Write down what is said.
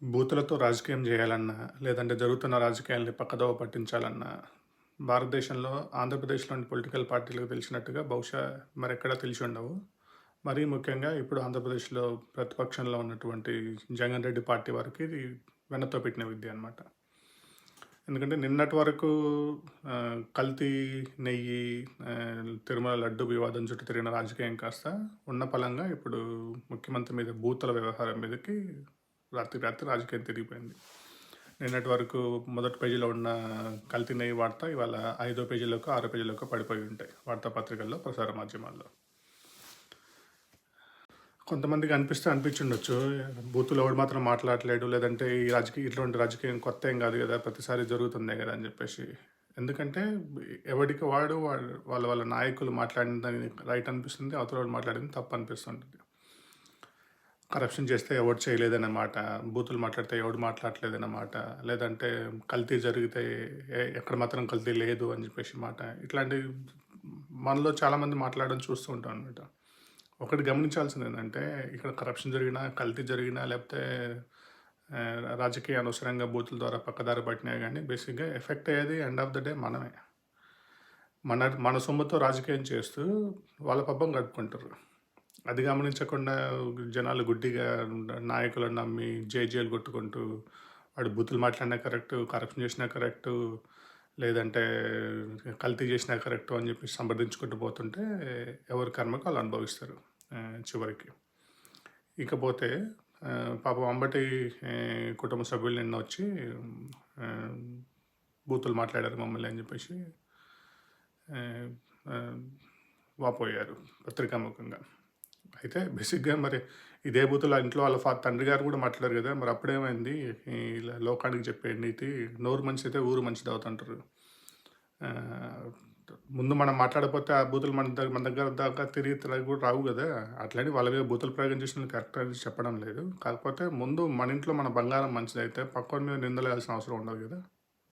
బూతులతో రాజకీయం చేయాలన్నా, లేదంటే జరుగుతున్న రాజకీయాల్ని పక్కదోవ పట్టించాలన్నా, భారతదేశంలో ఆంధ్రప్రదేశ్‌లోని పొలిటికల్ పార్టీలకు తెలిసినట్టుగా బహుశా మరెక్కడా తెలిసుండవు. మరీ ముఖ్యంగా ఇప్పుడు ఆంధ్రప్రదేశ్‌లో ప్రతిపక్షంలో ఉన్నటువంటి జగన్ రెడ్డి పార్టీ వారికి ఇది వెన్నతో పెట్టిన విద్య అనమాట. ఎందుకంటే నిన్నటి వరకు కల్తీ నెయ్యి, తిరుమల లడ్డు వివాదం చుట్టూ తిరిగిన రాజకీయం కాస్త ఉన్న పళంగా ఇప్పుడు ముఖ్యమంత్రి మీద బూతుల వ్యవహారం మీదకి రాత్రికి రాత్రి రాజకీయం తిరిగిపోయింది. నిన్నటి వరకు మొదటి పేజీలో ఉన్న కల్తీ నెయ్యి వార్త ఇవాళ 5వ పేజీలోకో, 6వ పేజీలోకో పడిపోయి ఉంటాయి వార్తాపత్రికల్లో, ప్రసార మాధ్యమాల్లో. కొంతమందికి అనిపించుండొచ్చు. బూతులు ఎవడు మాత్రం మాట్లాడట్లేడు, లేదంటే ఈ ఇటువంటి రాజకీయం కొత్త ఏం కాదు కదా, ప్రతిసారి జరుగుతుందే కదా అని చెప్పేసి. ఎందుకంటే ఎవడికి వాడు వాళ్ళ వాళ్ళ నాయకులు మాట్లాడిందని రైట్ అనిపిస్తుంది, అవతల వాడు మాట్లాడింది తప్పు అనిపిస్తుంటుంది. కరప్షన్ చేస్తే ఎవడు చేయలేదన్నమాట, బూతులు మాట్లాడితే ఎవడు మాట్లాడలేదన్నమాట, లేదంటే కల్తీ జరిగితే ఎక్కడ మాత్రం కల్తీ లేదు అని చెప్పేసి మాట. ఇట్లాంటి మనలో చాలామంది మాట్లాడడం చూస్తూ ఉంటాం అనమాట. ఒకటి గమనించాల్సింది ఏంటంటే, ఇక్కడ కరప్షన్ జరిగినా, కల్తీ జరిగినా, లేకపోతే రాజకీయ అనవసరంగా బూతుల ద్వారా పక్కదారి పట్టినా కానీ బేసిక్గా ఎఫెక్ట్ అయ్యేది ఎండ్ ఆఫ్ ద డే మనమే. మన మన సొమ్ముతో రాజకీయం చేస్తూ వాళ్ళ పబ్బం గడుపుకుంటారు. అది గమనించకుండా జనాలు గుడ్డిగా నాయకులను నమ్మి జేజేలు కొట్టుకుంటూ, వాడు బూతులు మాట్లాడినా కరెక్టు, కరప్షన్ చేసినా కరెక్టు, లేదంటే కల్తీ చేసినా కరెక్టు అని చెప్పి సంప్రదించుకుంటూ పోతుంటే ఎవరి కర్మకు వాళ్ళు అనుభవిస్తారు చివరికి. ఇకపోతే పాపం అంబటి కుటుంబ సభ్యులు నిన్న వచ్చి బూతులు మాట్లాడారు మమ్మల్ని అని చెప్పేసి వాపోయారు పత్రికాముఖంగా. అయితే బేసిక్‌గా మరి ఇదే బూతులు ఇంట్లో వాళ్ళ తండ్రి గారు కూడా మాట్లాడారు కదా! మరి అప్పుడేమైంది? ఈ లోకానికి చెప్పే నీతి, నోరు మంచిదైతే ఊరు మంచిదవుతంటారు. ముందు మనం మాట్లాడకపోతే ఆ బూతులు మన దగ్గర దాకా తిరిగి కూడా రావు కదా! అట్లని వాళ్ళ మీద బూతులు ప్రయోగం చేసినోళ్ళు కరెక్ట్ అని చెప్పడం లేదు. కాకపోతే ముందు మన ఇంట్లో మన బంగారం మంచిదైతే పక్కోని మీద నిందలేయాల్సిన అవసరం ఉండదు కదా!